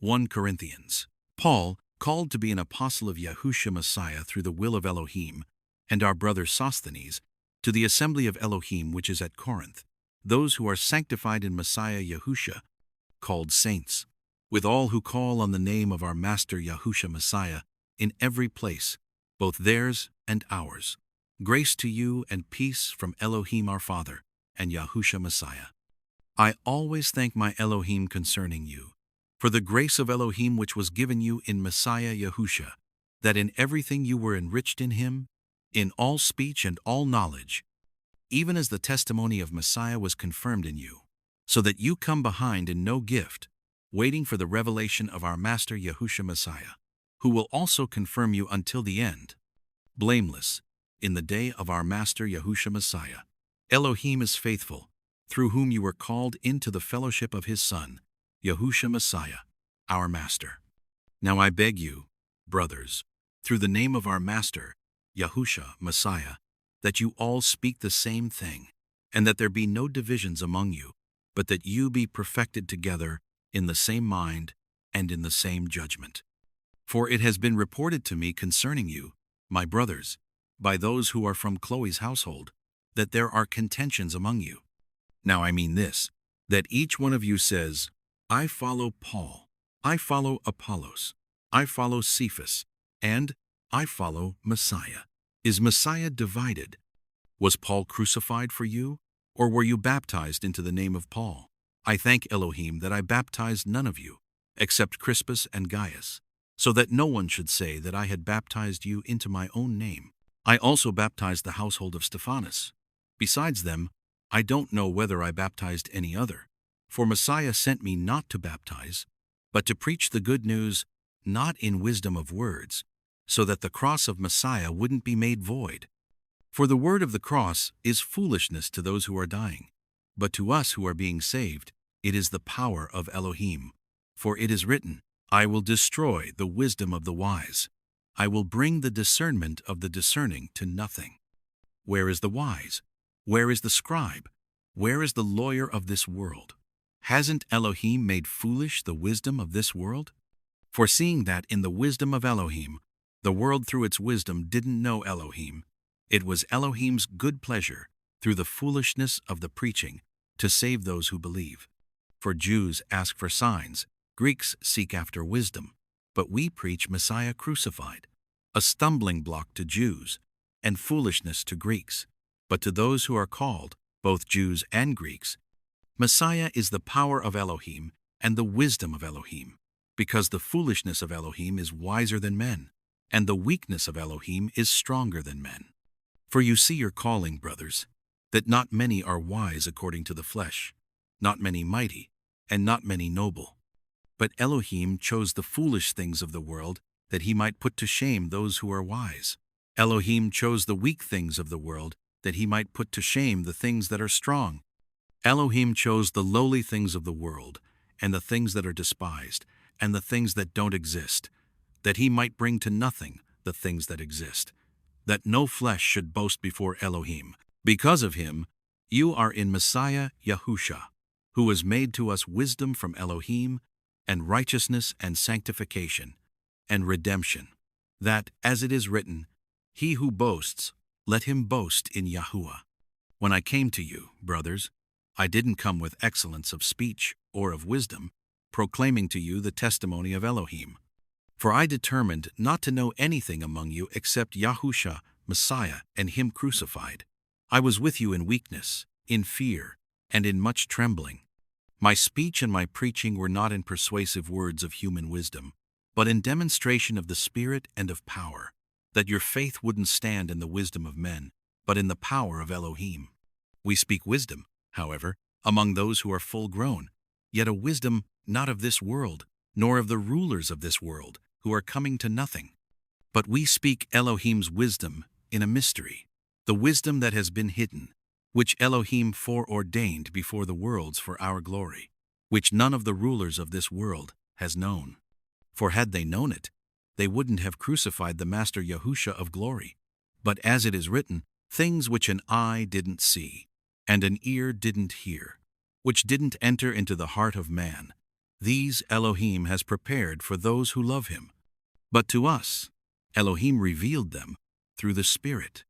1 Corinthians. Paul, called to be an apostle of Yahusha Messiah through the will of Elohim, and our brother Sosthenes, to the assembly of Elohim which is at Corinth, those who are sanctified in Messiah Yahusha, called saints, with all who call on the name of our Master Yahusha Messiah, in every place, both theirs and ours. Grace to you and peace from Elohim our Father and Yahusha Messiah. I always thank my Elohim concerning you, for the grace of Elohim which was given you in Messiah Yahusha, that in everything you were enriched in him, in all speech and all knowledge, even as the testimony of Messiah was confirmed in you, so that you come behind in no gift, waiting for the revelation of our Master Yahusha Messiah, who will also confirm you until the end, blameless, in the day of our Master Yahusha Messiah. Elohim is faithful, through whom you were called into the fellowship of his Son, Yahusha Messiah, our Master. Now I beg you, brothers, through the name of our Master, Yahusha Messiah, that you all speak the same thing, and that there be no divisions among you, but that you be perfected together in the same mind and in the same judgment. For it has been reported to me concerning you, my brothers, by those who are from Chloe's household, that there are contentions among you. Now I mean this, that each one of you says, I follow Paul, I follow Apollos, I follow Cephas, and I follow Messiah. Is Messiah divided? Was Paul crucified for you, or were you baptized into the name of Paul? I thank Elohim that I baptized none of you, except Crispus and Gaius, so that no one should say that I had baptized you into my own name. I also baptized the household of Stephanas. Besides them, I don't know whether I baptized any other. For Messiah sent me not to baptize, but to preach the good news, not in wisdom of words, so that the cross of Messiah wouldn't be made void. For the word of the cross is foolishness to those who are dying, but to us who are being saved, it is the power of Elohim. For it is written, I will destroy the wisdom of the wise. I will bring the discernment of the discerning to nothing. Where is the wise? Where is the scribe? Where is the lawyer of this world? Hasn't Elohim made foolish the wisdom of this world? For seeing that in the wisdom of Elohim, the world through its wisdom didn't know Elohim, it was Elohim's good pleasure, through the foolishness of the preaching, to save those who believe. For Jews ask for signs, Greeks seek after wisdom, but we preach Messiah crucified, a stumbling block to Jews, and foolishness to Greeks. But to those who are called, both Jews and Greeks, Messiah is the power of Elohim and the wisdom of Elohim, because the foolishness of Elohim is wiser than men, and the weakness of Elohim is stronger than men. For you see your calling, brothers, that not many are wise according to the flesh, not many mighty, and not many noble. But Elohim chose the foolish things of the world, that he might put to shame those who are wise. Elohim chose the weak things of the world, that he might put to shame the things that are strong. Elohim chose the lowly things of the world, and the things that are despised, and the things that don't exist, that he might bring to nothing the things that exist, that no flesh should boast before Elohim. Because of him, you are in Messiah Yahusha, who was made to us wisdom from Elohim, and righteousness and sanctification, and redemption, that, as it is written, he who boasts, let him boast in Yahuah. When I came to you, brothers, I didn't come with excellence of speech or of wisdom, proclaiming to you the testimony of Elohim. For I determined not to know anything among you except Yahusha, Messiah, and him crucified. I was with you in weakness, in fear, and in much trembling. My speech and my preaching were not in persuasive words of human wisdom, but in demonstration of the Spirit and of power, that your faith wouldn't stand in the wisdom of men, but in the power of Elohim. We speak wisdom, however, among those who are full grown, yet a wisdom not of this world, nor of the rulers of this world, who are coming to nothing. But we speak Elohim's wisdom in a mystery, the wisdom that has been hidden, which Elohim foreordained before the worlds for our glory, which none of the rulers of this world has known. For had they known it, they wouldn't have crucified the Master Yahusha of glory. But as it is written, things which an eye didn't see, and an ear didn't hear, which didn't enter into the heart of man, These Elohim has prepared for those who love him. But to us, Elohim revealed them through the Spirit.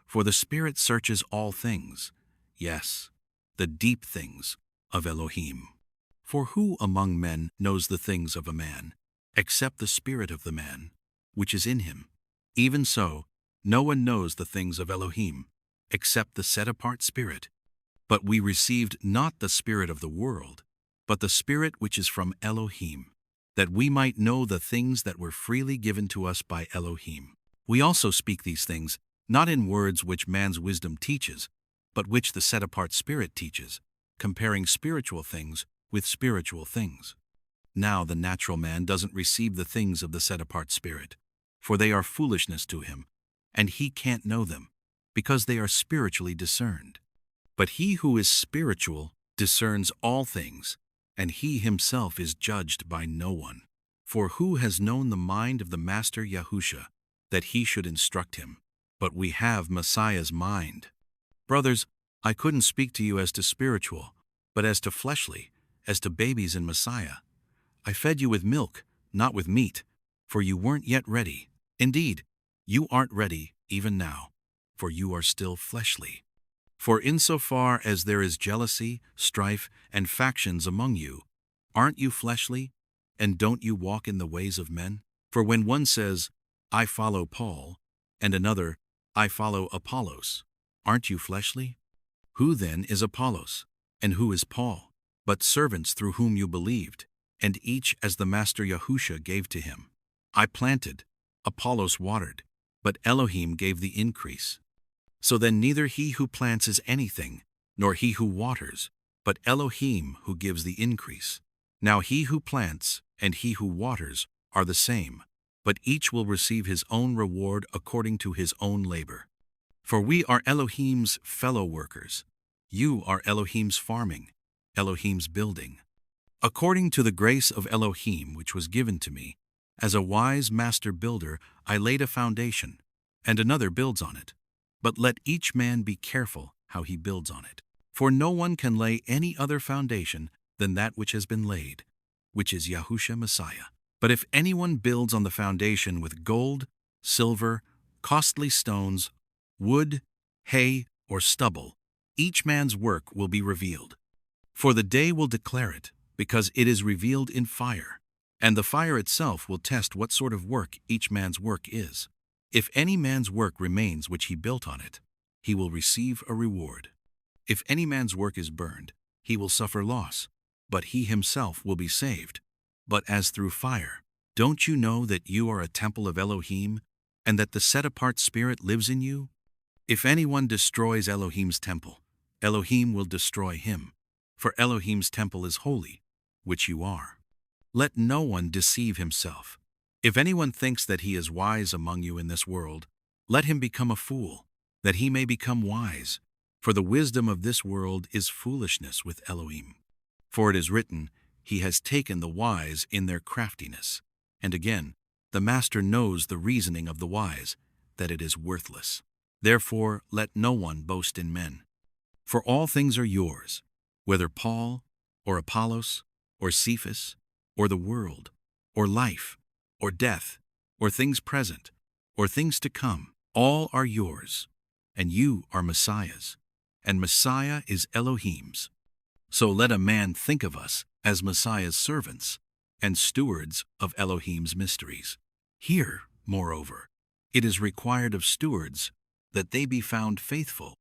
For the Spirit searches all things, yes, the deep things of Elohim. For who among men knows the things of a man, except the spirit of the man, which is in him? Even so, no one knows the things of Elohim, except the set-apart Spirit. But we received not the spirit of the world, but the Spirit which is from Elohim, that we might know the things that were freely given to us by Elohim. We also speak these things, not in words which man's wisdom teaches, but which the set-apart Spirit teaches, comparing spiritual things with spiritual things. Now the natural man doesn't receive the things of the set-apart Spirit, for they are foolishness to him, and he can't know them, because they are spiritually discerned. But he who is spiritual discerns all things, and he himself is judged by no one. For who has known the mind of the Master Yahusha, that he should instruct him? But we have Messiah's mind. Brothers, I couldn't speak to you as to spiritual, but as to fleshly, as to babies in Messiah. I fed you with milk, not with meat, for you weren't yet ready. Indeed, you aren't ready even now, for you are still fleshly. For insofar as there is jealousy, strife, and factions among you, aren't you fleshly, and don't you walk in the ways of men? For when one says, I follow Paul, and another, I follow Apollos, aren't you fleshly? Who then is Apollos, and who is Paul, but servants through whom you believed, and each as the Master Yahusha gave to him? I planted, Apollos watered, but Elohim gave the increase. So then neither he who plants is anything, nor he who waters, but Elohim who gives the increase. Now he who plants and he who waters are the same, but each will receive his own reward according to his own labor. For we are Elohim's fellow workers. You are Elohim's farming, Elohim's building. According to the grace of Elohim which was given to me, as a wise master builder I laid a foundation, and another builds on it. But let each man be careful how he builds on it. For no one can lay any other foundation than that which has been laid, which is Yahusha Messiah. But if anyone builds on the foundation with gold, silver, costly stones, wood, hay, or stubble, each man's work will be revealed. For the day will declare it, because it is revealed in fire, and the fire itself will test what sort of work each man's work is. If any man's work remains which he built on it, he will receive a reward. If any man's work is burned, he will suffer loss, but he himself will be saved, but as through fire. Don't you know that you are a temple of Elohim, and that the set-apart Spirit lives in you? If anyone destroys Elohim's temple, Elohim will destroy him, for Elohim's temple is holy, which you are. Let no one deceive himself. If anyone thinks that he is wise among you in this world, let him become a fool, that he may become wise. For the wisdom of this world is foolishness with Elohim. For it is written, He has taken the wise in their craftiness. And again, the Master knows the reasoning of the wise, that it is worthless. Therefore let no one boast in men. For all things are yours, whether Paul, or Apollos, or Cephas, or the world, or life, or death, or things present, or things to come, all are yours, and you are Messiah's, and Messiah is Elohim's. So let a man think of us as Messiah's servants, and stewards of Elohim's mysteries. Here, moreover, it is required of stewards that they be found faithful.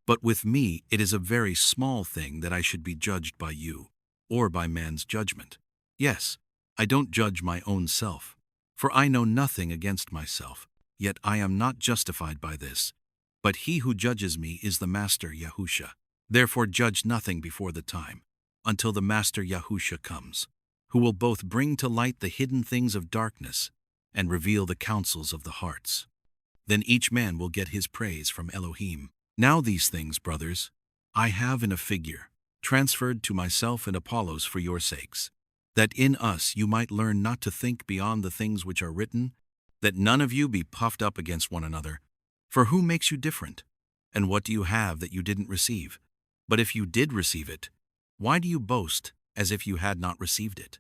But with me it is a very small thing that I should be judged by you, or by man's judgment. Yes, I don't judge my own self, for I know nothing against myself, yet I am not justified by this. But he who judges me is the Master Yahusha. Therefore judge nothing before the time, until the Master Yahusha comes, who will both bring to light the hidden things of darkness and reveal the counsels of the hearts. Then each man will get his praise from Elohim. Now these things, brothers, I have in a figure, transferred to myself and Apollos for your sakes, that in us you might learn not to think beyond the things which are written, that none of you be puffed up against one another. For who makes you different? And what do you have that you didn't receive? But if you did receive it, why do you boast as if you had not received it?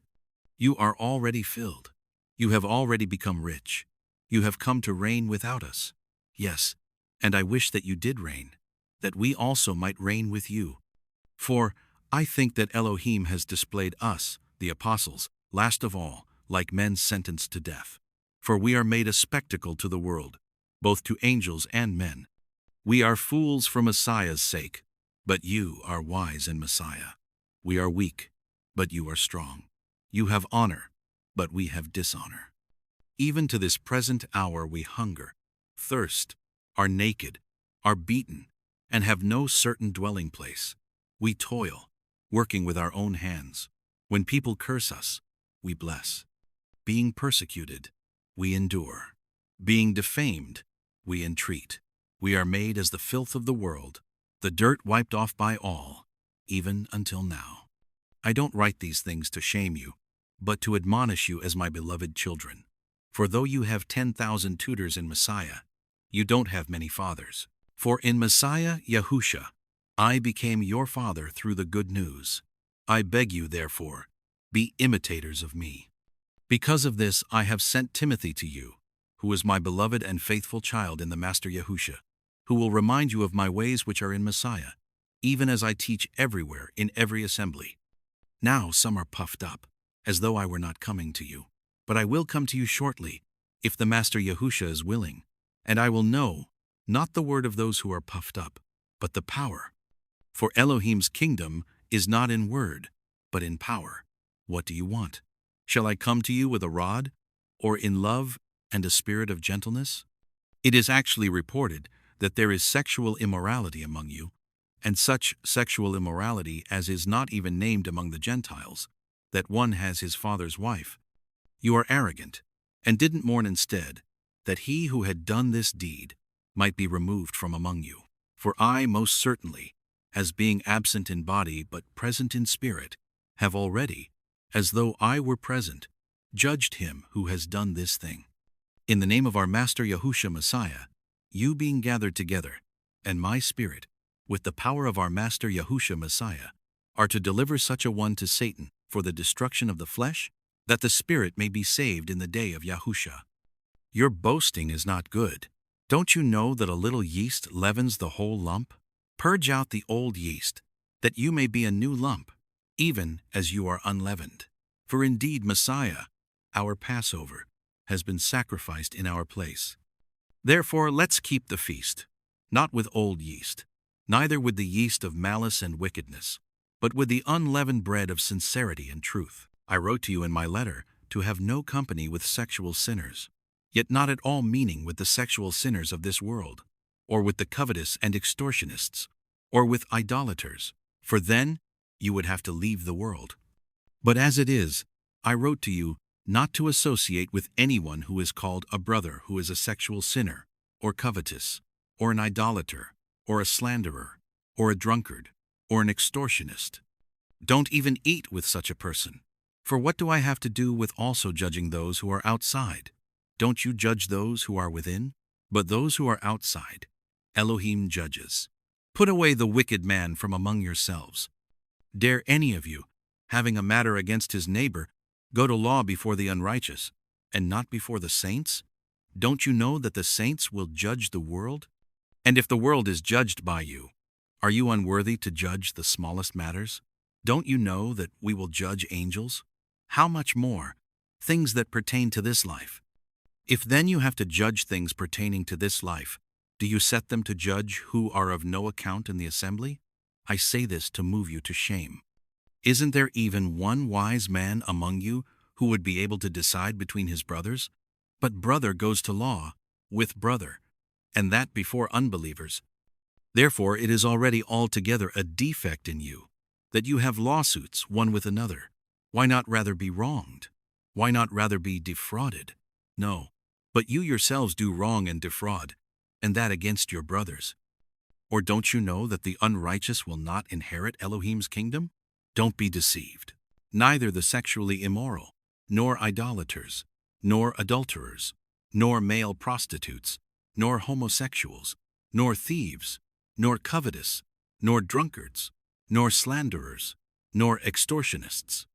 You are already filled. You have already become rich. You have come to reign without us. Yes, and I wish that you did reign, that we also might reign with you. For I think that Elohim has displayed us, the apostles, last of all, like men sentenced to death. For we are made a spectacle to the world, both to angels and men. We are fools for Messiah's sake, but you are wise in Messiah. We are weak, but you are strong. You have honor, but we have dishonor. Even to this present hour we hunger, thirst, are naked, are beaten, and have no certain dwelling place. We toil, working with our own hands. When people curse us, we bless. Being persecuted, we endure. Being defamed, we entreat. We are made as the filth of the world, the dirt wiped off by all, even until now. I don't write these things to shame you, but to admonish you as my beloved children. For though you have 10,000 tutors in Messiah, you don't have many fathers. For in Messiah Yahusha, I became your father through the good news. I beg you, therefore, be imitators of me. Because of this I have sent Timothy to you, who is my beloved and faithful child in the Master Yahusha, who will remind you of my ways which are in Messiah, even as I teach everywhere in every assembly. Now some are puffed up, as though I were not coming to you. But I will come to you shortly, if the Master Yahusha is willing, and I will know, not the word of those who are puffed up, but the power. For Elohim's kingdom is not in word, but in power. What do you want? Shall I come to you with a rod, or in love and a spirit of gentleness? It is actually reported that there is sexual immorality among you, and such sexual immorality as is not even named among the Gentiles, that one has his father's wife. You are arrogant, and didn't mourn instead, that he who had done this deed might be removed from among you. For I most certainly, as being absent in body but present in spirit, have already, as though I were present, judged him who has done this thing. In the name of our Master Yahusha Messiah, you being gathered together, and my spirit, with the power of our Master Yahusha Messiah, are to deliver such a one to Satan for the destruction of the flesh, that the spirit may be saved in the day of Yahusha. Your boasting is not good. Don't you know that a little yeast leavens the whole lump? Purge out the old yeast, that you may be a new lump, even as you are unleavened. For indeed Messiah, our Passover, has been sacrificed in our place. Therefore let's keep the feast, not with old yeast, neither with the yeast of malice and wickedness, but with the unleavened bread of sincerity and truth. I wrote to you in my letter to have no company with sexual sinners, yet not at all meaning with the sexual sinners of this world, or with the covetous and extortionists, or with idolaters, for then you would have to leave the world. But as it is, I wrote to you not to associate with anyone who is called a brother who is a sexual sinner, or covetous, or an idolater, or a slanderer, or a drunkard, or an extortionist. Don't even eat with such a person. For what do I have to do with also judging those who are outside? Don't you judge those who are within? But those who are outside, Elohim judges. Put away the wicked man from among yourselves. Dare any of you, having a matter against his neighbor, go to law before the unrighteous, and not before the saints? Don't you know that the saints will judge the world? And if the world is judged by you, are you unworthy to judge the smallest matters? Don't you know that we will judge angels? How much more, things that pertain to this life? If then you have to judge things pertaining to this life, do you set them to judge who are of no account in the assembly? I say this to move you to shame. Isn't there even one wise man among you who would be able to decide between his brothers? But brother goes to law with brother, and that before unbelievers. Therefore it is already altogether a defect in you, that you have lawsuits one with another. Why not rather be wronged? Why not rather be defrauded? No, but you yourselves do wrong and defraud, and that against your brothers. Or don't you know that the unrighteous will not inherit Elohim's kingdom? Don't be deceived. Neither the sexually immoral, nor idolaters, nor adulterers, nor male prostitutes, nor homosexuals, nor thieves, nor covetous, nor drunkards, nor slanderers, nor extortionists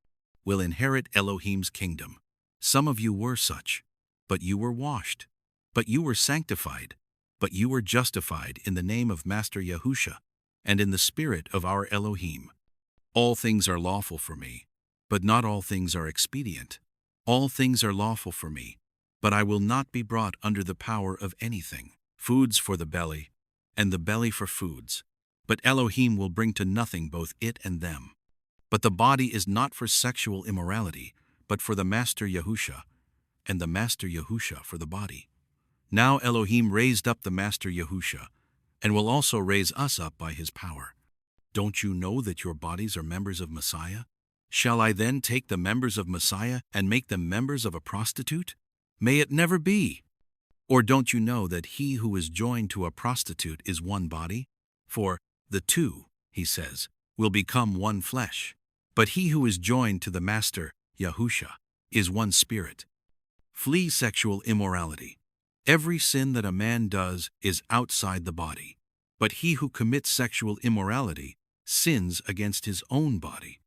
will inherit Elohim's kingdom. Some of you were such, but you were washed, but you were sanctified, but you were justified in the name of Master Yahusha, and in the spirit of our Elohim. All things are lawful for me, but not all things are expedient. All things are lawful for me, but I will not be brought under the power of anything. Foods for the belly, and the belly for foods. But Elohim will bring to nothing both it and them. But the body is not for sexual immorality, but for the Master Yahusha, and the Master Yahusha for the body. Now Elohim raised up the Master Yahusha, and will also raise us up by his power. Don't you know that your bodies are members of Messiah? Shall I then take the members of Messiah and make them members of a prostitute? May it never be! Or don't you know that he who is joined to a prostitute is one body? For the two, he says, will become one flesh. But he who is joined to the Master Yahusha is one spirit. Flee sexual immorality. Every sin that a man does is outside the body, but he who commits sexual immorality sins against his own body.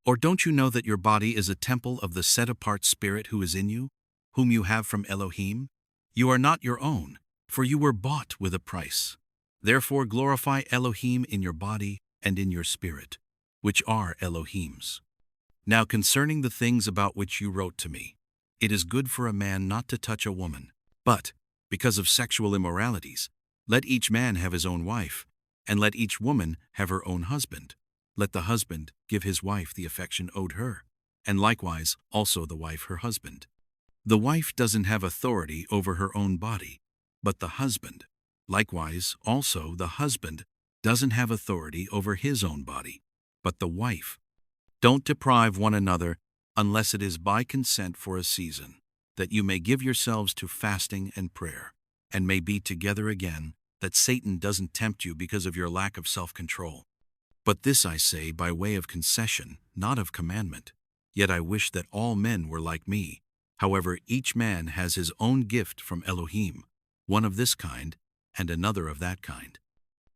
Or don't you know that your body is a temple of the set-apart Spirit who is in you, whom you have from Elohim? You are not your own, for you were bought with a price. Therefore glorify Elohim in your body and in your spirit, which are Elohim's. Now concerning the things about which you wrote to me, it is good for a man not to touch a woman, but, because of sexual immoralities, let each man have his own wife, and let each woman have her own husband. Let the husband give his wife the affection owed her, and likewise also the wife her husband. The wife doesn't have authority over her own body, but the husband. Likewise, also the husband doesn't have authority over his own body, but the wife. Don't deprive one another unless it is by consent for a season, that you may give yourselves to fasting and prayer, and may be together again, that Satan doesn't tempt you because of your lack of self-control. But this I say by way of concession, not of commandment. Yet I wish that all men were like me. However, each man has his own gift from Elohim, one of this kind and another of that kind.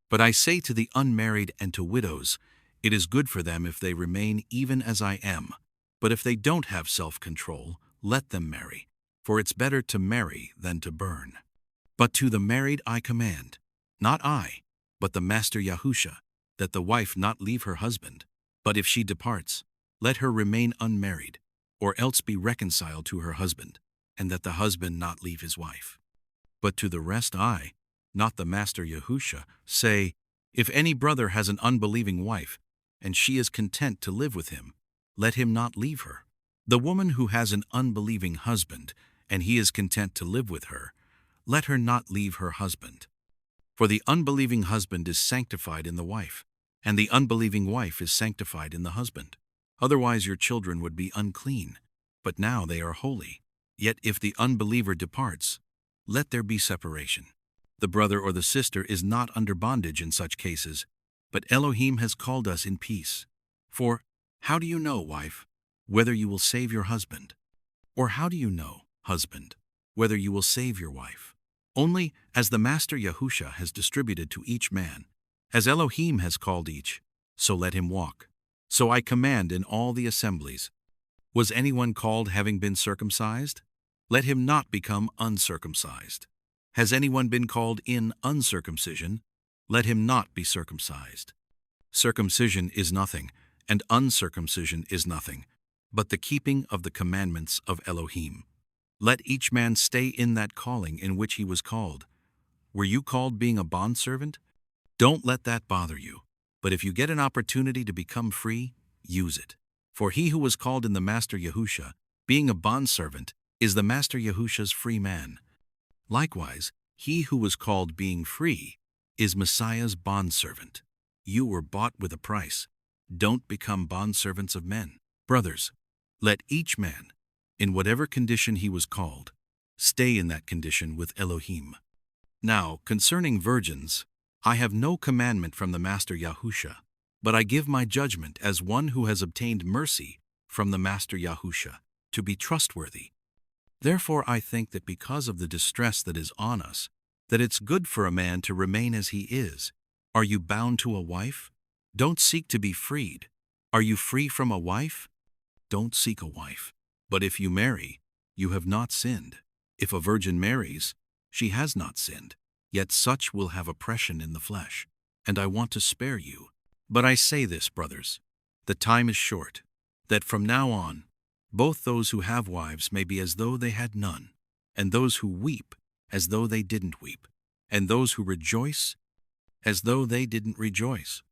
But I say to the unmarried and to widows, it is good for them if they remain even as I am. But if they don't have self-control, let them marry, for it's better to marry than to burn. But to the married I command, not I, but the Master Yahusha, that the wife not leave her husband. But if she departs, let her remain unmarried, or else be reconciled to her husband, and that the husband not leave his wife. But to the rest I, not the Master Yahusha, say, if any brother has an unbelieving wife, and she is content to live with him, let him not leave her. The woman who has an unbelieving husband, and he is content to live with her, let her not leave her husband. For the unbelieving husband is sanctified in the wife, and the unbelieving wife is sanctified in the husband. Otherwise your children would be unclean, but now they are holy. Yet if the unbeliever departs, let there be separation. The brother or the sister is not under bondage in such cases, but Elohim has called us in peace. For how do you know, wife, whether you will save your husband? Or how do you know, husband, whether you will save your wife? Only as the Master Yahusha has distributed to each man, as Elohim has called each, so let him walk. So I command in all the assemblies. Was anyone called having been circumcised? Let him not become uncircumcised. Has anyone been called in uncircumcision? Let him not be circumcised. Circumcision is nothing, and uncircumcision is nothing, but the keeping of the commandments of Elohim. Let each man stay in that calling in which he was called. Were you called being a bondservant? Don't let that bother you. But if you get an opportunity to become free, use it. For he who was called in the Master Yahusha, being a bondservant, is the Master Yahusha's free man. Likewise, he who was called being free is Messiah's bondservant. You were bought with a price. Don't become bondservants of men. Brothers, let each man, in whatever condition he was called, stay in that condition with Elohim. Now, concerning virgins, I have no commandment from the Master Yahusha, but I give my judgment as one who has obtained mercy from the Master Yahusha, to be trustworthy. Therefore I think that because of the distress that is on us, that it's good for a man to remain as he is. Are you bound to a wife? Don't seek to be freed. Are you free from a wife? don't seek a wife. But if you marry, you have not sinned. If a virgin marries, she has not sinned. Yet such will have oppression in the flesh, and I want to spare you. But I say this, brothers, the time is short, that from now on, both those who have wives may be as though they had none, and those who weep as though they didn't weep, and those who rejoice as though they didn't rejoice,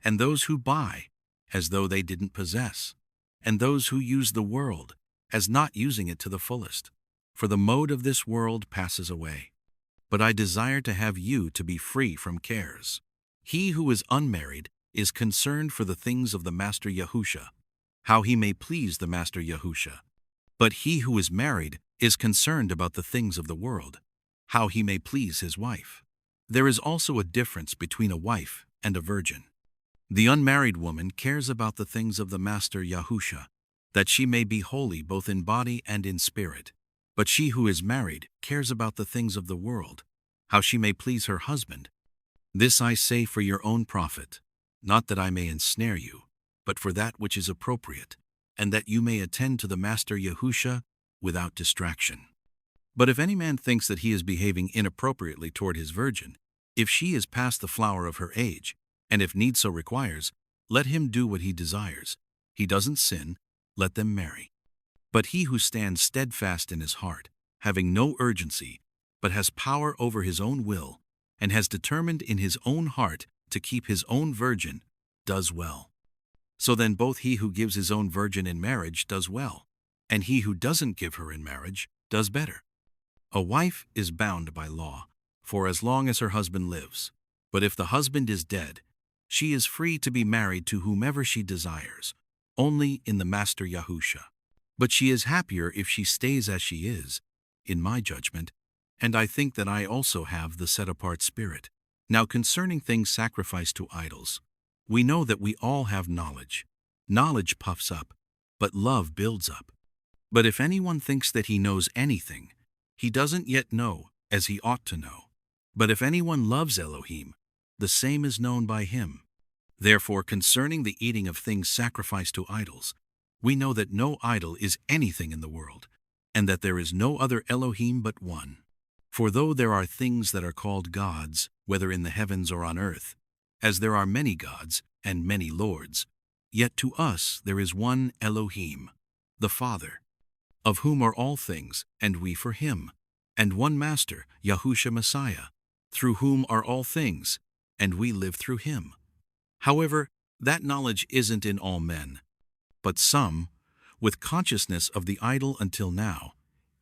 and those who buy as though they didn't possess, and those who use the world as not using it to the fullest. For the mode of this world passes away. But I desire to have you to be free from cares. He who is unmarried is concerned for the things of the Master Yahusha, how he may please the Master Yahusha. But he who is married is concerned about the things of the world, how he may please his wife. There is also a difference between a wife and a virgin. The unmarried woman cares about the things of the Master Yahusha, that she may be holy both in body and in spirit. But she who is married cares about the things of the world, how she may please her husband. This I say for your own profit, not that I may ensnare you, but for that which is appropriate, and that you may attend to the Master Yahusha without distraction. But if any man thinks that he is behaving inappropriately toward his virgin, if she is past the flower of her age, and if need so requires, let him do what he desires. He doesn't sin, let them marry. But he who stands steadfast in his heart, having no urgency, but has power over his own will, and has determined in his own heart to keep his own virgin, does well. So then both he who gives his own virgin in marriage does well, and he who doesn't give her in marriage does better. A wife is bound by law, for as long as her husband lives. But if the husband is dead, she is free to be married to whomever she desires, only in the Master Yahusha. But she is happier if she stays as she is, in my judgment, and I think that I also have the set-apart spirit. Now concerning things sacrificed to idols, we know that we all have knowledge. Knowledge puffs up, but love builds up. But if anyone thinks that he knows anything, he doesn't yet know as he ought to know. But if anyone loves Elohim, the same is known by him. Therefore, concerning the eating of things sacrificed to idols, we know that no idol is anything in the world, and that there is no other Elohim but one. For though there are things that are called gods, whether in the heavens or on earth, as there are many gods and many lords, yet to us there is one Elohim, the Father, of whom are all things, and we for him, and one Master, Yahusha Messiah, through whom are all things, and we live through him. However, that knowledge isn't in all men. But some, with consciousness of the idol until now,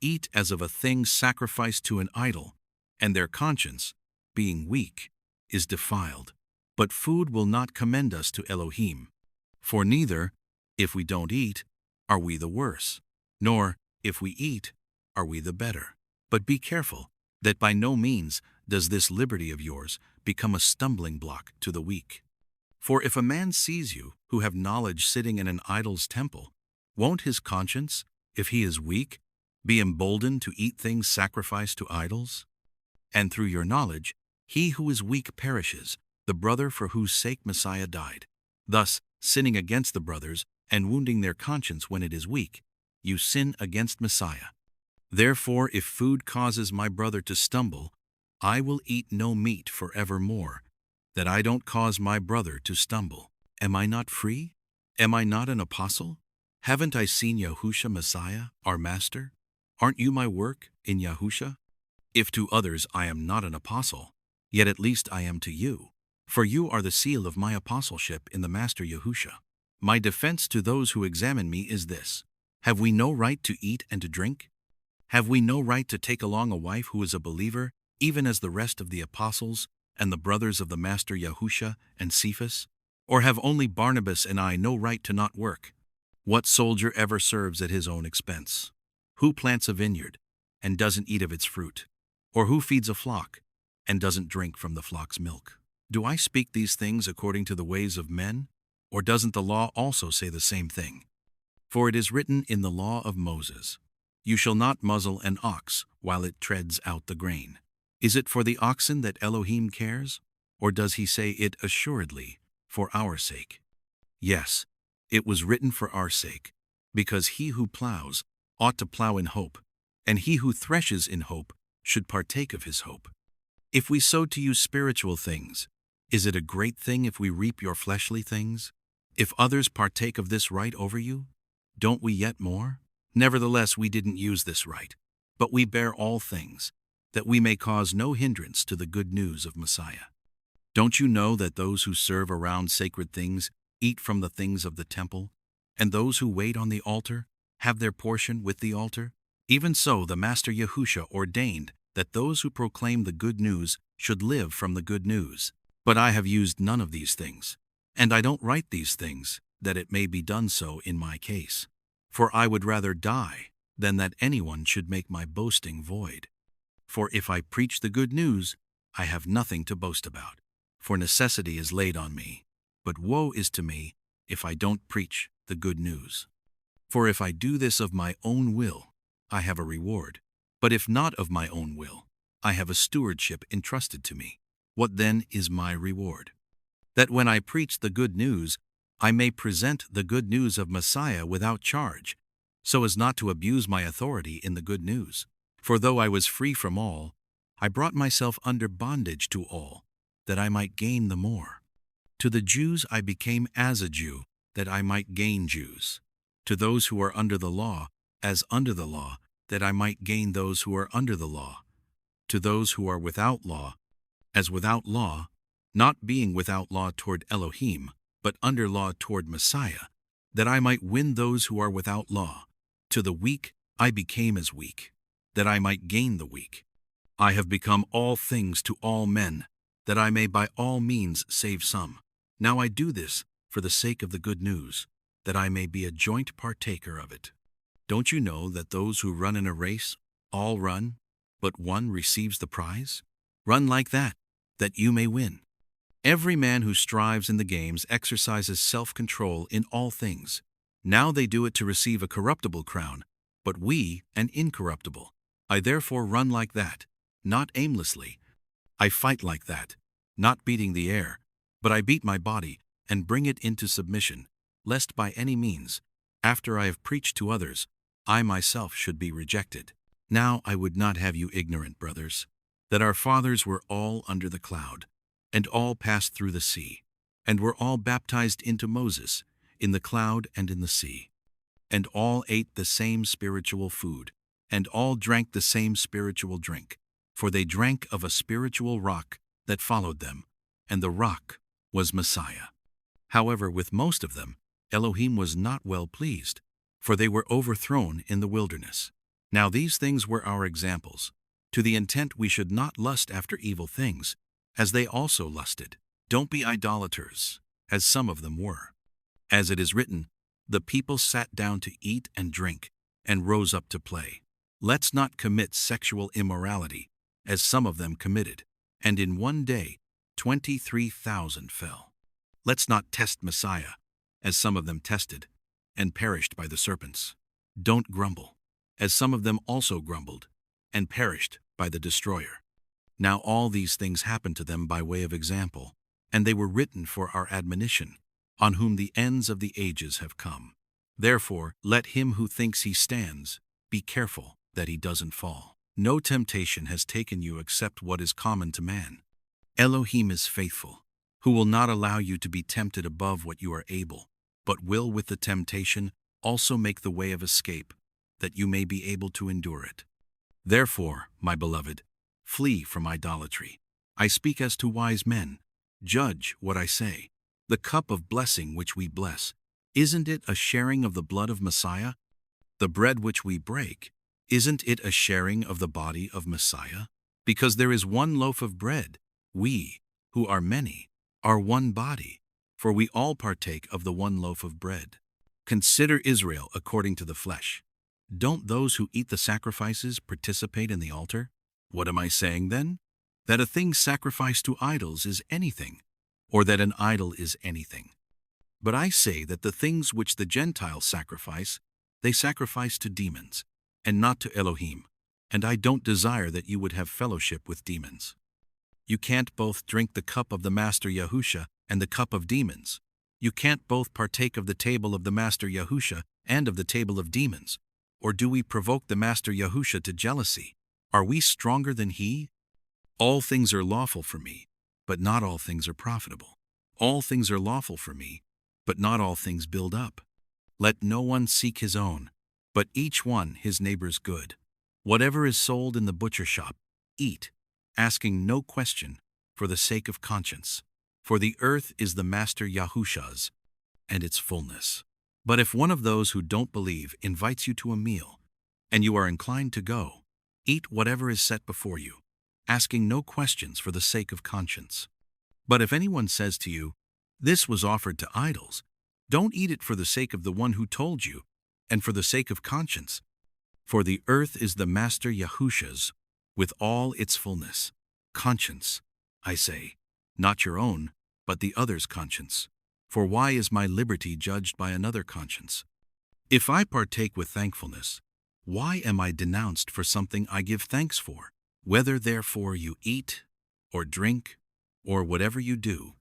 eat as of a thing sacrificed to an idol, and their conscience, being weak, is defiled. But food will not commend us to Elohim. For neither, if we don't eat, are we the worse, nor, if we eat, are we the better. But be careful, that by no means does this liberty of yours become a stumbling block to the weak. For if a man sees you, who have knowledge sitting in an idol's temple, won't his conscience, if he is weak, be emboldened to eat things sacrificed to idols? And through your knowledge, he who is weak perishes, the brother for whose sake Messiah died. Thus, sinning against the brothers and wounding their conscience when it is weak, you sin against Messiah. Therefore, if food causes my brother to stumble, I will eat no meat forevermore, that I don't cause my brother to stumble. Am I not free? Am I not an apostle? Haven't I seen Yahusha Messiah, our Master? Aren't you my work in Yahusha? If to others I am not an apostle, yet at least I am to you, for you are the seal of my apostleship in the Master Yahusha. My defense to those who examine me is this: have we no right to eat and to drink? Have we no right to take along a wife who is a believer, even as the rest of the apostles and the brothers of the Master Yahusha and Cephas? Or have only Barnabas and I no right to not work? What soldier ever serves at his own expense? Who plants a vineyard and doesn't eat of its fruit? Or who feeds a flock and doesn't drink from the flock's milk? Do I speak these things according to the ways of men? Or doesn't the law also say the same thing? For it is written in the law of Moses, "You shall not muzzle an ox while it treads out the grain." Is it for the oxen that Elohim cares? Or does he say it assuredly for our sake? Yes, it was written for our sake, because he who plows ought to plow in hope, and he who threshes in hope should partake of his hope. If we sow to you spiritual things, is it a great thing if we reap your fleshly things? If others partake of this right over you, don't we yet more? Nevertheless, we didn't use this right, but we bear all things, that we may cause no hindrance to the good news of Messiah. Don't you know that those who serve around sacred things eat from the things of the temple, and those who wait on the altar have their portion with the altar? Even so, the Master Yahusha ordained that those who proclaim the good news should live from the good news. But I have used none of these things, and I don't write these things, that it may be done so in my case. For I would rather die than that anyone should make my boasting void. For if I preach the good news, I have nothing to boast about, for necessity is laid on me. But woe is to me if I don't preach the good news. For if I do this of my own will, I have a reward. But if not of my own will, I have a stewardship entrusted to me. What then is my reward? That when I preach the good news, I may present the good news of Messiah without charge, so as not to abuse my authority in the good news. For though I was free from all, I brought myself under bondage to all, that I might gain the more. To the Jews I became as a Jew, that I might gain Jews. To those who are under the law, as under the law, that I might gain those who are under the law. To those who are without law, as without law, not being without law toward Elohim, but under law toward Messiah, that I might win those who are without law. To the weak I became as weak, that I might gain the weak. I have become all things to all men, that I may by all means save some. Now I do this for the sake of the good news, that I may be a joint partaker of it. Don't you know that those who run in a race all run, but one receives the prize? Run like that you may win. Every man who strives in the games exercises self-control in all things. Now they do it to receive a corruptible crown, but we an incorruptible. I therefore run like that, not aimlessly. I fight like that, not beating the air, but I beat my body and bring it into submission, lest by any means, after I have preached to others, I myself should be rejected. Now I would not have you ignorant, brothers, that our fathers were all under the cloud, and all passed through the sea, and were all baptized into Moses, in the cloud and in the sea. And all ate the same spiritual food, and all drank the same spiritual drink, for they drank of a spiritual rock that followed them, and the rock was Messiah. However, with most of them, Elohim was not well pleased, for they were overthrown in the wilderness. Now these things were our examples, to the intent we should not lust after evil things, as they also lusted. Don't be idolaters, as some of them were. As it is written, the people sat down to eat and drink, and rose up to play. Let's not commit sexual immorality, as some of them committed, and in one day 23,000 fell. Let's not test Messiah, as some of them tested, and perished by the serpents. Don't grumble, as some of them also grumbled, and perished by the destroyer. Now all these things happened to them by way of example, and they were written for our admonition, on whom the ends of the ages have come. Therefore, let him who thinks he stands be careful that he doesn't fall. No temptation has taken you except what is common to man. Elohim is faithful, who will not allow you to be tempted above what you are able, but will with the temptation also make the way of escape, that you may be able to endure it. Therefore, my beloved, flee from idolatry. I speak as to wise men. Judge what I say. The cup of blessing which we bless, isn't it a sharing of the blood of Messiah? The bread which we break, isn't it a sharing of the body of Messiah? Because there is one loaf of bread, we, who are many, are one body, for we all partake of the one loaf of bread. Consider Israel according to the flesh. Don't those who eat the sacrifices participate in the altar? What am I saying then? That a thing sacrificed to idols is anything, or that an idol is anything. But I say that the things which the Gentiles sacrifice, they sacrifice to demons, and not to Elohim, and I don't desire that you would have fellowship with demons. You can't both drink the cup of the Master Yahusha and the cup of demons. You can't both partake of the table of the Master Yahusha and of the table of demons? Or do we provoke the Master Yahusha to jealousy? Are we stronger than he? All things are lawful for me, but not all things are profitable. All things are lawful for me, but not all things build up. Let no one seek his own, but each one his neighbor's good. Whatever is sold in the butcher shop, eat, asking no question, for the sake of conscience. For the earth is the Master Yahusha's, and its fullness. But if one of those who don't believe invites you to a meal, and you are inclined to go, eat whatever is set before you, asking no questions for the sake of conscience. But if anyone says to you, "This was offered to idols," don't eat it for the sake of the one who told you, and for the sake of conscience. For the earth is the Master Yahusha's, with all its fullness. Conscience, I say, not your own, but the other's conscience. For why is my liberty judged by another conscience? If I partake with thankfulness, why am I denounced for something I give thanks for? Whether therefore you eat, or drink, or whatever you do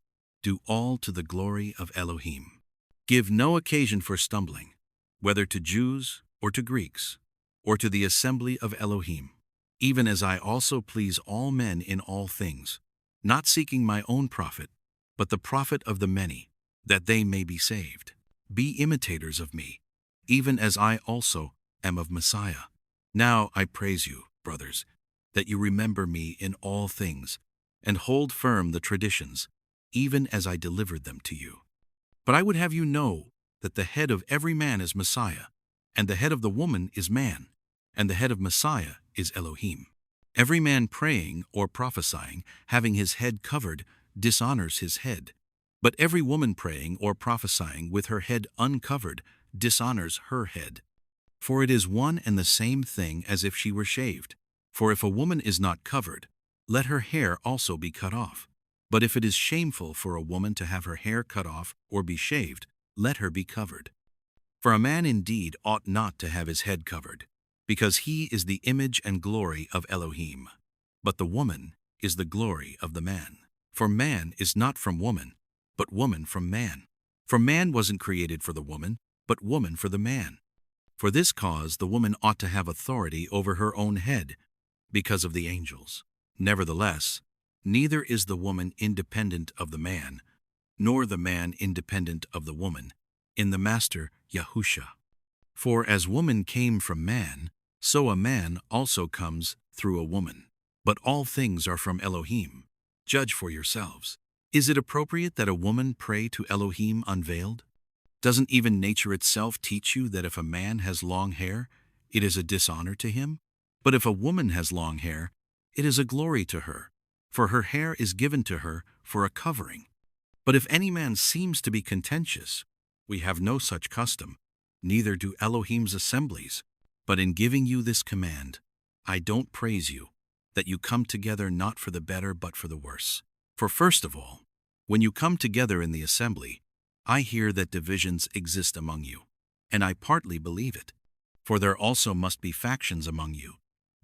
all to the glory of Elohim. Give no occasion for stumbling, whether to Jews or to Greeks, or to the assembly of Elohim, even as I also please all men in all things, not seeking my own profit, but the profit of the many, that they may be saved. Be imitators of me, even as I also am of Messiah. Now I praise you, brothers, that you remember me in all things, and hold firm the traditions, even as I delivered them to you. But I would have you know that the head of every man is Messiah, and the head of the woman is man, and the head of Messiah is Elohim. Every man praying or prophesying, having his head covered, dishonors his head. But every woman praying or prophesying with her head uncovered dishonors her head. For it is one and the same thing as if she were shaved. For if a woman is not covered, let her hair also be cut off. But if it is shameful for a woman to have her hair cut off or be shaved, let her be covered. For a man indeed ought not to have his head covered, because he is the image and glory of Elohim. But the woman is the glory of the man. For man is not from woman, but woman from man. For man wasn't created for the woman, but woman for the man. For this cause the woman ought to have authority over her own head, because of the angels. Nevertheless, neither is the woman independent of the man, nor the man independent of the woman, in the Master Yahusha. For as woman came from man, so a man also comes through a woman. But all things are from Elohim. Judge for yourselves. Is it appropriate that a woman pray to Elohim unveiled? Doesn't even nature itself teach you that if a man has long hair, it is a dishonor to him? But if a woman has long hair, it is a glory to her, for her hair is given to her for a covering. But if any man seems to be contentious, we have no such custom, neither do Elohim's assemblies. But in giving you this command, I don't praise you, that you come together not for the better but for the worse. For first of all, when you come together in the assembly, I hear that divisions exist among you, and I partly believe it. For there also must be factions among you,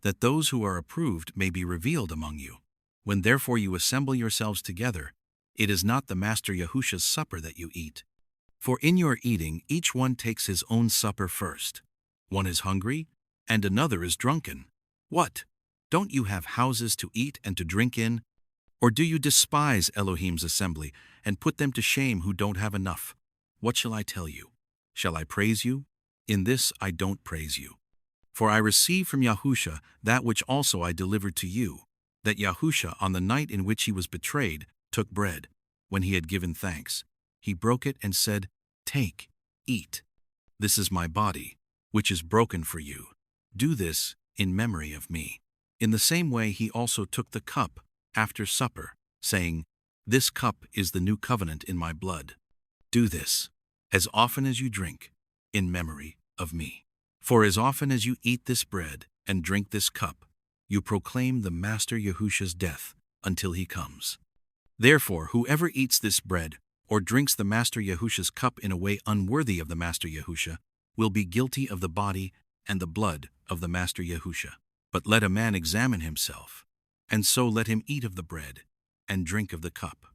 that those who are approved may be revealed among you. When therefore you assemble yourselves together, it is not the Master Yahusha's supper that you eat. For in your eating each one takes his own supper first. One is hungry, and another is drunken. What? Don't you have houses to eat and to drink in? Or do you despise Elohim's assembly, and put them to shame who don't have enough? What shall I tell you? Shall I praise you? In this I don't praise you. For I received from Yahusha that which also I delivered to you, that Yahusha, on the night in which he was betrayed, took bread. When he had given thanks, he broke it and said, "Take, eat. This is my body, which is broken for you. Do this in memory of me." In the same way he also took the cup after supper, saying, "This cup is the new covenant in my blood. Do this, as often as you drink, in memory of me. For as often as you eat this bread and drink this cup, you proclaim the Master Yahusha's death until he comes. Therefore, whoever eats this bread or drinks the Master Yahusha's cup in a way unworthy of the Master Yahusha will be guilty of the body and the blood of the Master Yahusha. But let a man examine himself, and so let him eat of the bread and drink of the cup.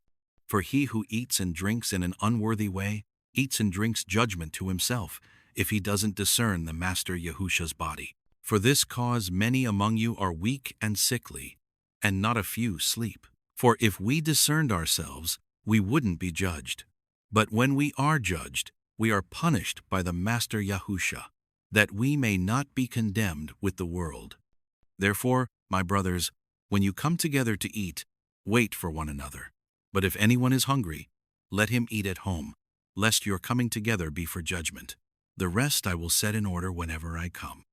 For he who eats and drinks in an unworthy way eats and drinks judgment to himself, if he doesn't discern the Master Yahusha's body. For this cause many among you are weak and sickly, and not a few sleep. For if we discerned ourselves, we wouldn't be judged. But when we are judged, we are punished by the Master Yahusha, that we may not be condemned with the world. Therefore, my brothers, when you come together to eat, wait for one another. But if anyone is hungry, let him eat at home, lest your coming together be for judgment. The rest I will set in order whenever I come.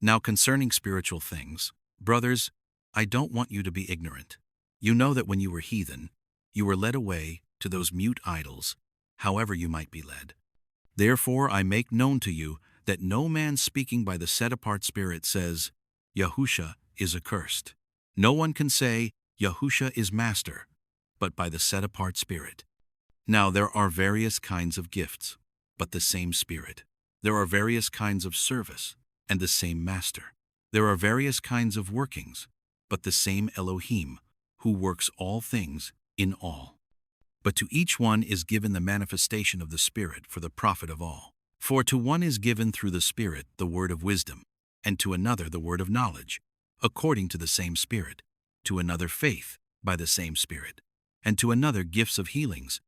Now concerning spiritual things, brothers, I don't want you to be ignorant. You know that when you were heathen, you were led away to those mute idols, however you might be led. Therefore I make known to you that no man speaking by the set-apart Spirit says, Yahusha is accursed. No one can say, Yahusha is Master, but by the set-apart Spirit. Now there are various kinds of gifts, but the same Spirit. There are various kinds of service, and the same Master. There are various kinds of workings, but the same Elohim, who works all things in all. But to each one is given the manifestation of the Spirit for the profit of all. For to one is given through the Spirit the word of wisdom, and to another the word of knowledge, according to the same Spirit, to another faith, by the same Spirit, and to another gifts of healings,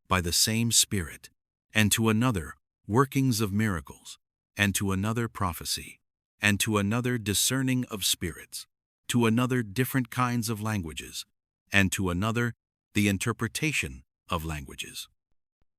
by the same Spirit, and to another workings of miracles, and to another prophecy, and to another discerning of spirits, to another different kinds of languages, and to another the interpretation of languages.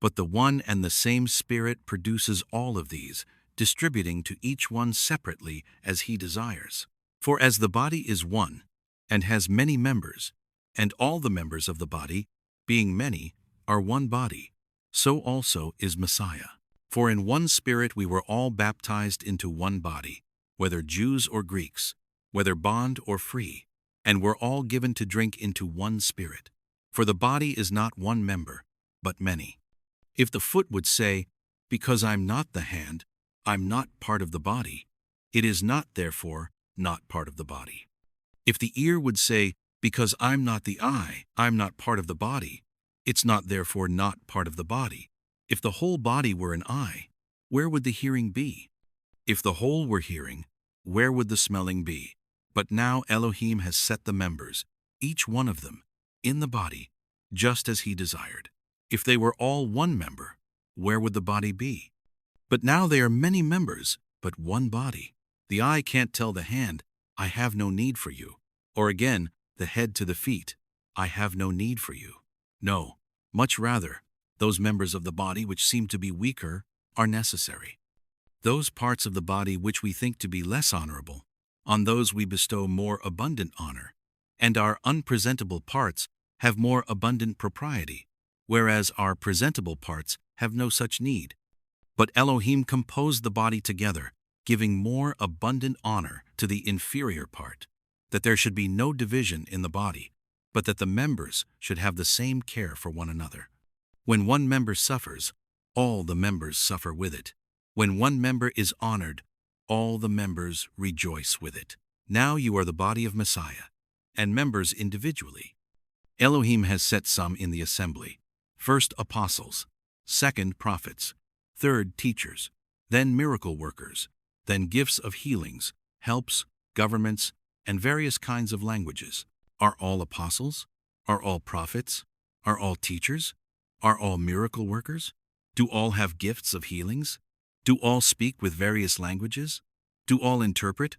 But the one and the same Spirit produces all of these, distributing to each one separately as he desires. For as the body is one, and has many members, and all the members of the body, being many, are one body, so also is Messiah. For in one Spirit we were all baptized into one body, whether Jews or Greeks, whether bond or free, and were all given to drink into one Spirit. For the body is not one member, but many. If the foot would say, because I'm not the hand, I'm not part of the body, it is not therefore not part of the body. If the ear would say, because I'm not the eye, I'm not part of the body, it's not therefore not part of the body. If the whole body were an eye, where would the hearing be? If the whole were hearing, where would the smelling be? But now Elohim has set the members, each one of them, in the body, just as he desired. If they were all one member, where would the body be? But now they are many members, but one body. The eye can't tell the hand, I have no need for you. Or again, the head to the feet, I have no need for you. No, much rather, those members of the body which seem to be weaker are necessary. Those parts of the body which we think to be less honorable, on those we bestow more abundant honor, and our unpresentable parts have more abundant propriety, whereas our presentable parts have no such need. But Elohim composed the body together, giving more abundant honor to the inferior part, that there should be no division in the body, but that the members should have the same care for one another. When one member suffers, all the members suffer with it. When one member is honored, all the members rejoice with it. Now you are the body of Messiah, and members individually. Elohim has set some in the assembly, first apostles, second prophets, third teachers, then miracle workers, then gifts of healings, helps, governments, and various kinds of languages. Are all apostles? Are all prophets? Are all teachers? Are all miracle workers? Do all have gifts of healings? Do all speak with various languages? Do all interpret?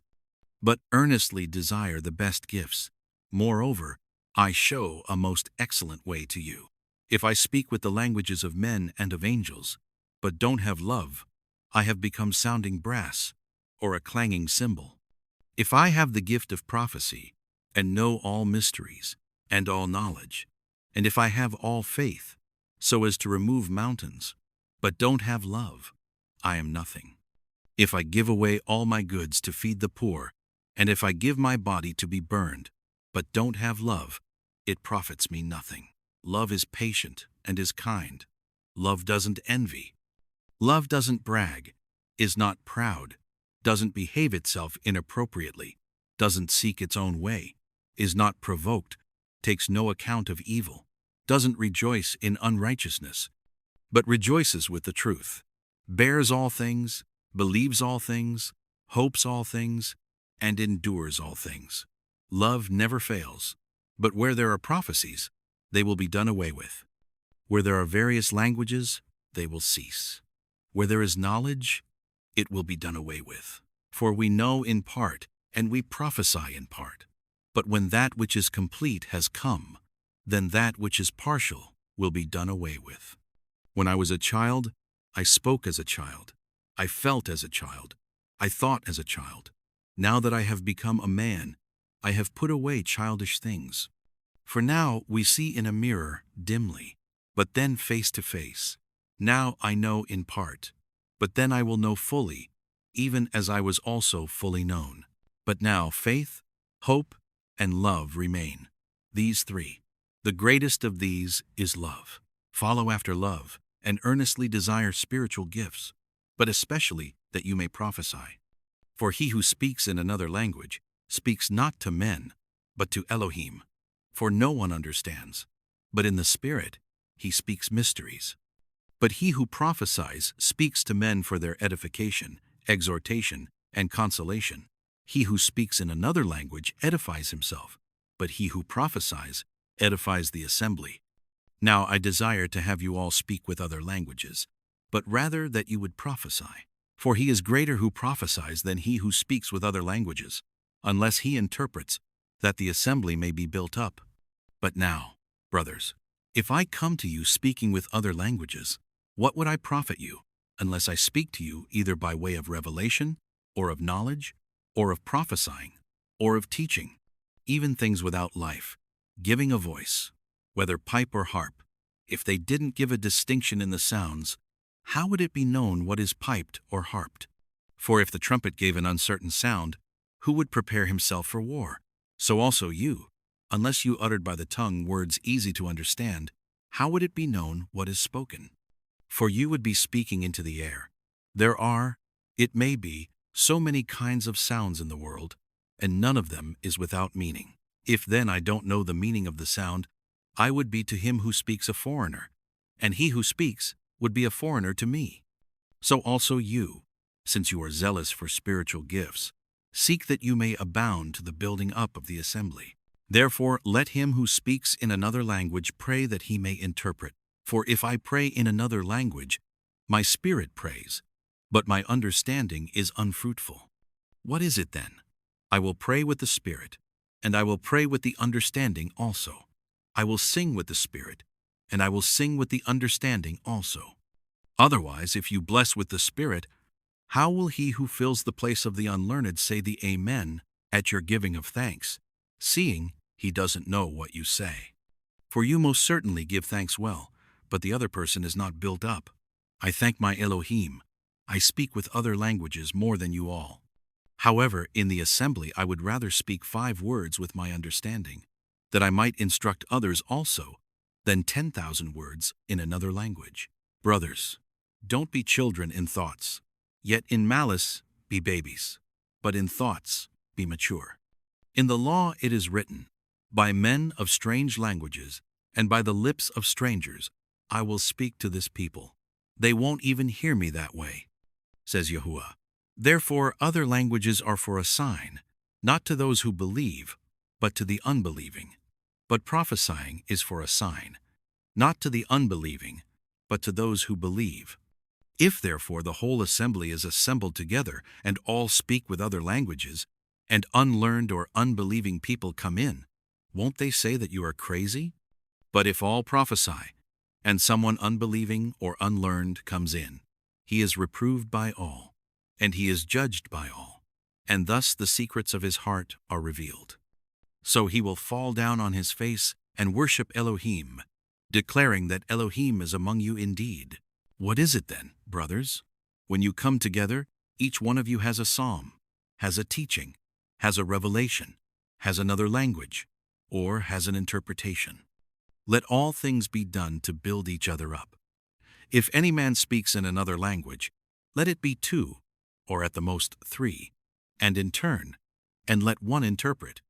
But earnestly desire the best gifts. Moreover, I show a most excellent way to you. If I speak with the languages of men and of angels, but don't have love, I have become sounding brass, or a clanging cymbal. If I have the gift of prophecy, and know all mysteries, and all knowledge, and if I have all faith, so as to remove mountains, but don't have love, I am nothing. If I give away all my goods to feed the poor, and if I give my body to be burned, but don't have love, it profits me nothing. Love is patient and is kind. Love doesn't envy. Love doesn't brag, is not proud, doesn't behave itself inappropriately, doesn't seek its own way, is not provoked, takes no account of evil, doesn't rejoice in unrighteousness, but rejoices with the truth. bears all things, believes all things, hopes all things, and endures all things. Love never fails, but where there are prophecies, they will be done away with. Where there are various languages, they will cease. Where there is knowledge, it will be done away with. For we know in part, and we prophesy in part. But when that which is complete has come, then that which is partial will be done away with. When I was a child, I spoke as a child. I felt as a child. I thought as a child. Now that I have become a man, I have put away childish things. For now we see in a mirror dimly, but then face to face. Now I know in part, but then I will know fully, even as I was also fully known. But now faith, hope, and love remain, these three. The greatest of these is love. Follow after love, and earnestly desire spiritual gifts, but especially that you may prophesy. For he who speaks in another language speaks not to men, but to Elohim. For no one understands, but in the Spirit he speaks mysteries. But he who prophesies speaks to men for their edification, exhortation, and consolation. He who speaks in another language edifies himself, but he who prophesies edifies the assembly. Now I desire to have you all speak with other languages, but rather that you would prophesy. For he is greater who prophesies than he who speaks with other languages, unless he interprets, that the assembly may be built up. But now, brothers, if I come to you speaking with other languages, what would I profit you, unless I speak to you either by way of revelation, or of knowledge, or of prophesying, or of teaching, even things without life, giving a voice, whether pipe or harp? If they didn't give a distinction in the sounds, how would it be known what is piped or harped? For if the trumpet gave an uncertain sound, who would prepare himself for war? So also you, unless you uttered by the tongue words easy to understand, how would it be known what is spoken? For you would be speaking into the air. There are, it may be, so many kinds of sounds in the world, and none of them is without meaning. If then I don't know the meaning of the sound, I would be to him who speaks a foreigner, and he who speaks would be a foreigner to me. So also you, since you are zealous for spiritual gifts, seek that you may abound to the building up of the assembly. Therefore let him who speaks in another language pray that he may interpret. For if I pray in another language, my spirit prays, but my understanding is unfruitful. What is it then? I will pray with the spirit, and I will pray with the understanding also. I will sing with the spirit, and I will sing with the understanding also. Otherwise, if you bless with the spirit, how will he who fills the place of the unlearned say the Amen at your giving of thanks, seeing he doesn't know what you say? For you most certainly give thanks well, but the other person is not built up. I thank my Elohim. I speak with other languages more than you all. However, in the assembly I would rather speak 5 words with my understanding, that I might instruct others also, than 10,000 words in another language. Brothers, don't be children in thoughts, yet in malice be babies, but in thoughts be mature. In the law it is written, by men of strange languages, and by the lips of strangers, I will speak to this people. They won't even hear me that way, says Yahuah. Therefore other languages are for a sign, not to those who believe, but to the unbelieving. But prophesying is for a sign, not to the unbelieving, but to those who believe. If therefore the whole assembly is assembled together, and all speak with other languages, and unlearned or unbelieving people come in, won't they say that you are crazy? But if all prophesy, and someone unbelieving or unlearned comes in, he is reproved by all, and he is judged by all, and thus the secrets of his heart are revealed. So he will fall down on his face and worship Elohim, declaring that Elohim is among you indeed. What is it then, brothers? When you come together, each one of you has a psalm, has a teaching, has a revelation, has another language, or has an interpretation. Let all things be done to build each other up. If any man speaks in another language, let it be 2, or at the most 3, and in turn, and let one interpret.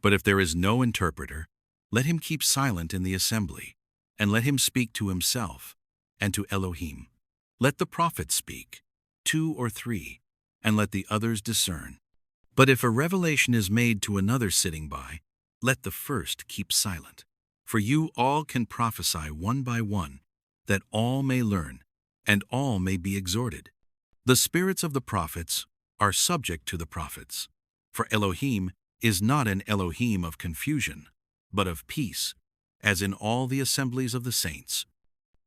But if there is no interpreter, let him keep silent in the assembly, and let him speak to himself and to Elohim. Let the prophets speak, 2 or 3, and let the others discern. But if a revelation is made to another sitting by, let the first keep silent. For you all can prophesy one by one, that all may learn, and all may be exhorted. The spirits of the prophets are subject to the prophets. For Elohim is not an Elohim of confusion, but of peace, as in all the assemblies of the saints.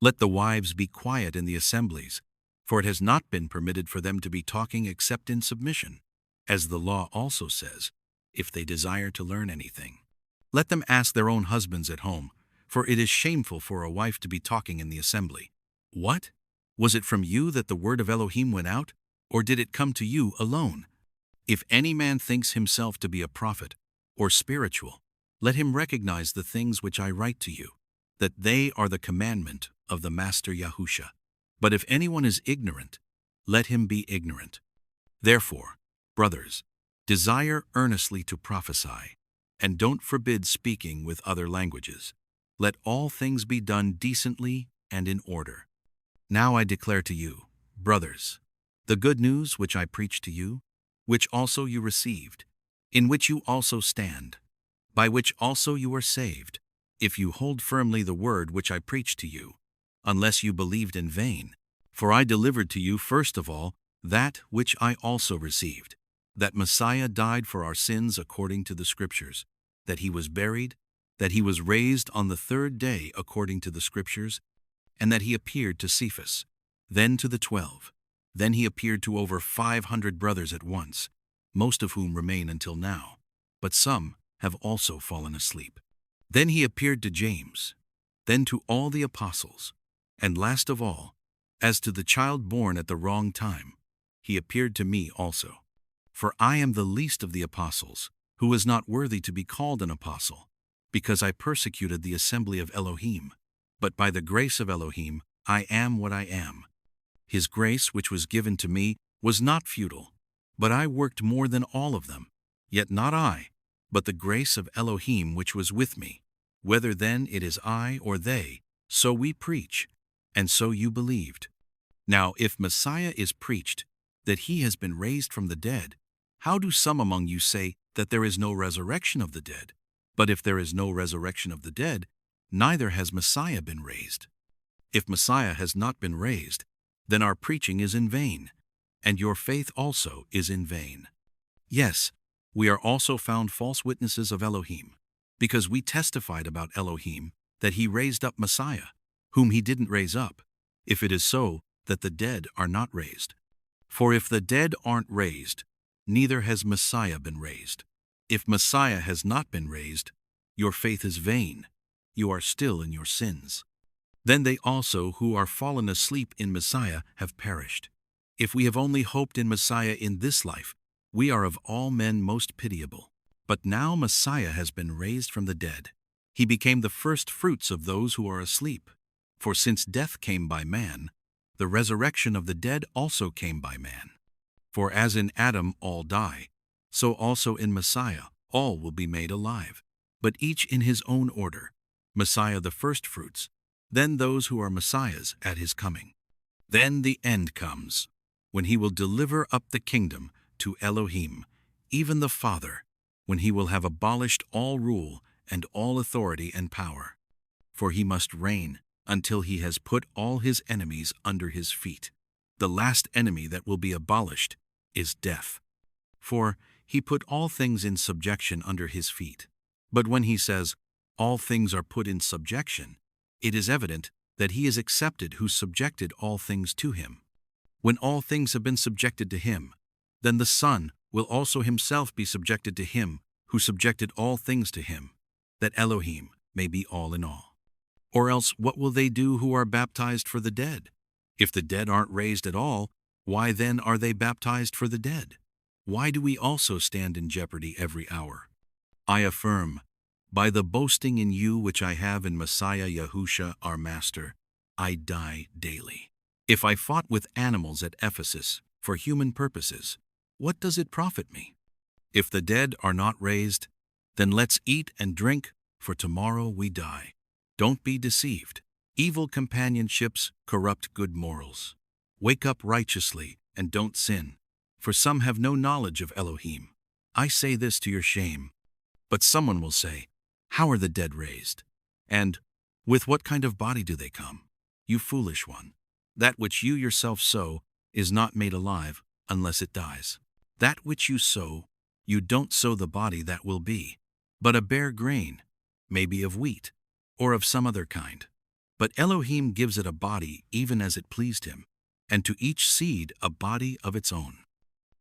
Let the wives be quiet in the assemblies, for it has not been permitted for them to be talking except in submission, as the law also says, if they desire to learn anything. Let them ask their own husbands at home, for it is shameful for a wife to be talking in the assembly. What? Was it from you that the word of Elohim went out, or did it come to you alone? If any man thinks himself to be a prophet, or spiritual, let him recognize the things which I write to you, that they are the commandment of the Master Yahusha. But if anyone is ignorant, let him be ignorant. Therefore, brothers, desire earnestly to prophesy, and don't forbid speaking with other languages. Let all things be done decently and in order. Now I declare to you, brothers, the good news which I preached to you, which also you received, in which you also stand, by which also you are saved, if you hold firmly the word which I preached to you, unless you believed in vain. For I delivered to you first of all that which I also received, that Messiah died for our sins according to the Scriptures, that he was buried, that he was raised on the third day according to the Scriptures, and that he appeared to Cephas, then to the 12. Then he appeared to over 500 brothers at once, most of whom remain until now, but some have also fallen asleep. Then he appeared to James, then to all the apostles, and last of all, as to the child born at the wrong time, he appeared to me also. For I am the least of the apostles, who is not worthy to be called an apostle, because I persecuted the assembly of Elohim. But by the grace of Elohim, I am what I am. His grace which was given to me was not futile, but I worked more than all of them. Yet not I, but the grace of Elohim which was with me. Whether then it is I or they, so we preach, and so you believed. Now if Messiah is preached, that he has been raised from the dead, how do some among you say that there is no resurrection of the dead? But if there is no resurrection of the dead, neither has Messiah been raised. If Messiah has not been raised, then our preaching is in vain, and your faith also is in vain. Yes, we are also found false witnesses of Elohim, because we testified about Elohim that he raised up Messiah, whom he didn't raise up, if it is so that the dead are not raised. For if the dead aren't raised, neither has Messiah been raised. If Messiah has not been raised, your faith is vain, you are still in your sins. Then they also who are fallen asleep in Messiah have perished. If we have only hoped in Messiah in this life, we are of all men most pitiable. But now Messiah has been raised from the dead. He became the first fruits of those who are asleep. For since death came by man, the resurrection of the dead also came by man. For as in Adam all die, so also in Messiah all will be made alive, but each in his own order, Messiah the firstfruits, then those who are Messiahs at his coming. Then the end comes, when he will deliver up the kingdom to Elohim, even the Father, when he will have abolished all rule and all authority and power. For he must reign until he has put all his enemies under his feet. The last enemy that will be abolished is death. For he put all things in subjection under his feet. But when he says, all things are put in subjection, it is evident that he is accepted who subjected all things to him. When all things have been subjected to him, then the Son will also himself be subjected to him who subjected all things to him, that Elohim may be all in all. Or else what will they do who are baptized for the dead? If the dead aren't raised at all, why then are they baptized for the dead? Why do we also stand in jeopardy every hour? I affirm, by the boasting in you which I have in Messiah Yahusha our Master, I die daily. If I fought with animals at Ephesus for human purposes, what does it profit me? If the dead are not raised, then let's eat and drink, for tomorrow we die. Don't be deceived. Evil companionships corrupt good morals. Wake up righteously, and don't sin, for some have no knowledge of Elohim. I say this to your shame. But someone will say, how are the dead raised? And, with what kind of body do they come? You foolish one. That which you yourself sow is not made alive unless it dies. That which you sow, you don't sow the body that will be, but a bare grain, maybe of wheat, or of some other kind. But Elohim gives it a body even as it pleased him, and to each seed a body of its own.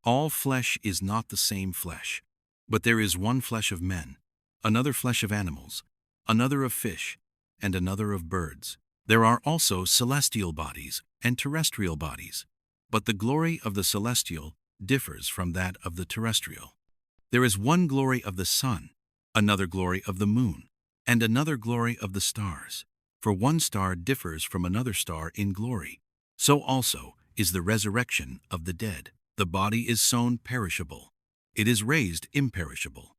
All flesh is not the same flesh, but there is one flesh of men, another flesh of animals, another of fish, and another of birds. There are also celestial bodies and terrestrial bodies, but the glory of the celestial differs from that of the terrestrial. There is one glory of the sun, another glory of the moon, and another glory of the stars. For one star differs from another star in glory. So also is the resurrection of the dead. The body is sown perishable. It is raised imperishable.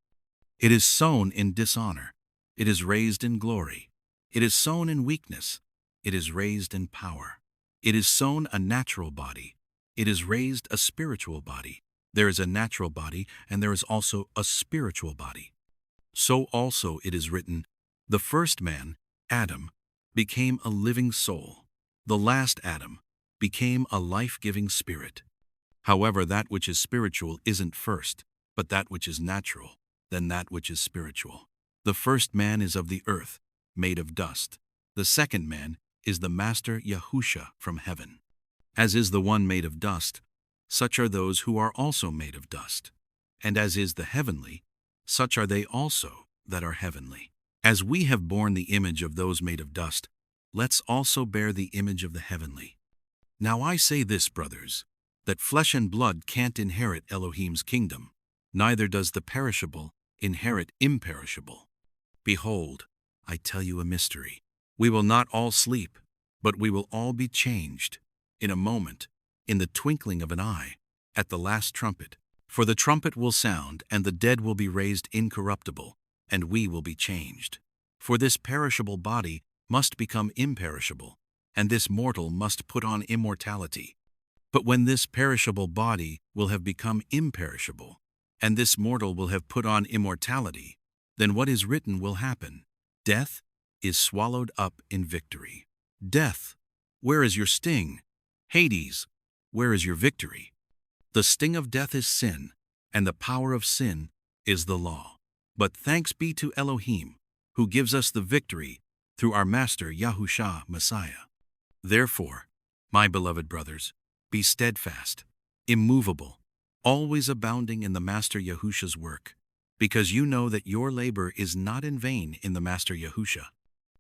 It is sown in dishonor. It is raised in glory. It is sown in weakness. It is raised in power. It is sown a natural body. It is raised a spiritual body. There is a natural body, and there is also a spiritual body. So also it is written, the first man, Adam, became a living soul. The last Adam became a life-giving spirit. However, that which is spiritual isn't first, but that which is natural, then that which is spiritual. The first man is of the earth, made of dust. The second man is the Master Yahusha from heaven. As is the one made of dust, such are those who are also made of dust. And as is the heavenly, such are they also that are heavenly. As we have borne the image of those made of dust, let's also bear the image of the heavenly. Now I say this, brothers, that flesh and blood can't inherit Elohim's kingdom, neither does the perishable inherit imperishable. Behold, I tell you a mystery. We will not all sleep, but we will all be changed, in a moment, in the twinkling of an eye, at the last trumpet. For the trumpet will sound, and the dead will be raised incorruptible, and we will be changed. For this perishable body must become imperishable, and this mortal must put on immortality. But when this perishable body will have become imperishable, and this mortal will have put on immortality, then what is written will happen. Death is swallowed up in victory. Death, where is your sting? Hades, where is your victory? The sting of death is sin, and the power of sin is the law. But thanks be to Elohim, who gives us the victory through our Master Yahusha Messiah. Therefore, my beloved brothers, be steadfast, immovable, always abounding in the Master Yahusha's work, because you know that your labor is not in vain in the Master Yahusha.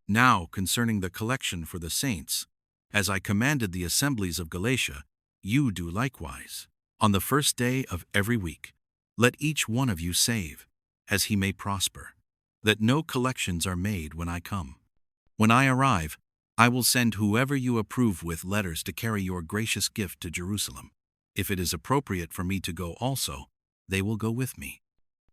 Now concerning the collection for the saints, as I commanded the assemblies of Galatia, you do likewise. On the first day of every week, let each one of you save, as he may prosper, that no collections are made when I come. When I arrive, I will send whoever you approve with letters to carry your gracious gift to Jerusalem. If it is appropriate for me to go also, they will go with me.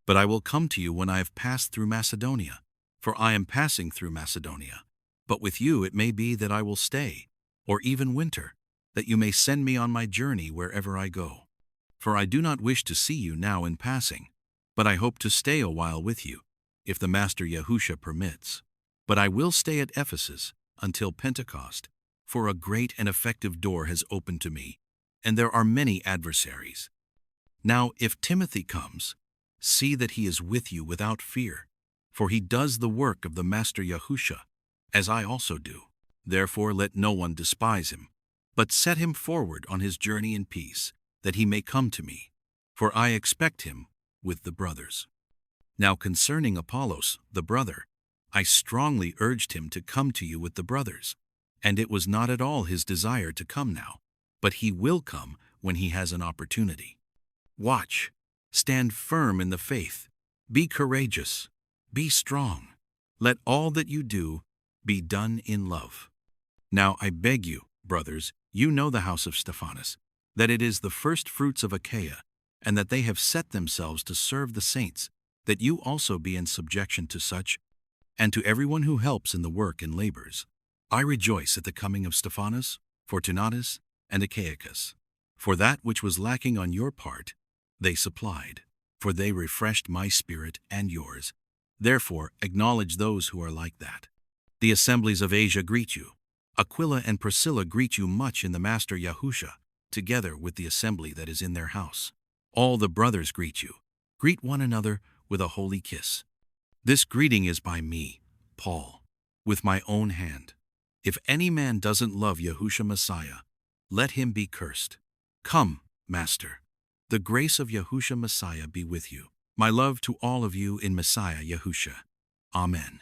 But I will come to you when I have passed through Macedonia, for I am passing through Macedonia. But with you it may be that I will stay, or even winter, that you may send me on my journey wherever I go. For I do not wish to see you now in passing, but I hope to stay a while with you, if the Master Yahusha permits. But I will stay at Ephesus until Pentecost, for a great and effective door has opened to me, and there are many adversaries. Now if Timothy comes, see that he is with you without fear, for he does the work of the Master Yahusha, as I also do. Therefore let no one despise him, but set him forward on his journey in peace, that he may come to me, for I expect him with the brothers. Now concerning Apollos, the brother, I strongly urged him to come to you with the brothers, and it was not at all his desire to come now, but he will come when he has an opportunity. Watch, stand firm in the faith, be courageous, be strong. Let all that you do be done in love. Now I beg you, brothers, you know the house of Stephanas, that it is the first fruits of Achaia, and that they have set themselves to serve the saints, that you also be in subjection to such, and to everyone who helps in the work and labors. I rejoice at the coming of Stephanas, Fortunatus, and Achaicus. For that which was lacking on your part, they supplied, for they refreshed my spirit and yours. Therefore, acknowledge those who are like that. The assemblies of Asia greet you. Aquila and Priscilla greet you much in the Master Yahusha, together with the assembly that is in their house. All the brothers greet you. Greet one another with a holy kiss. This greeting is by me, Paul, with my own hand. If any man doesn't love Yahusha Messiah, let him be cursed. Come, Master. The grace of Yahusha Messiah be with you. My love to all of you in Messiah Yahusha. Amen.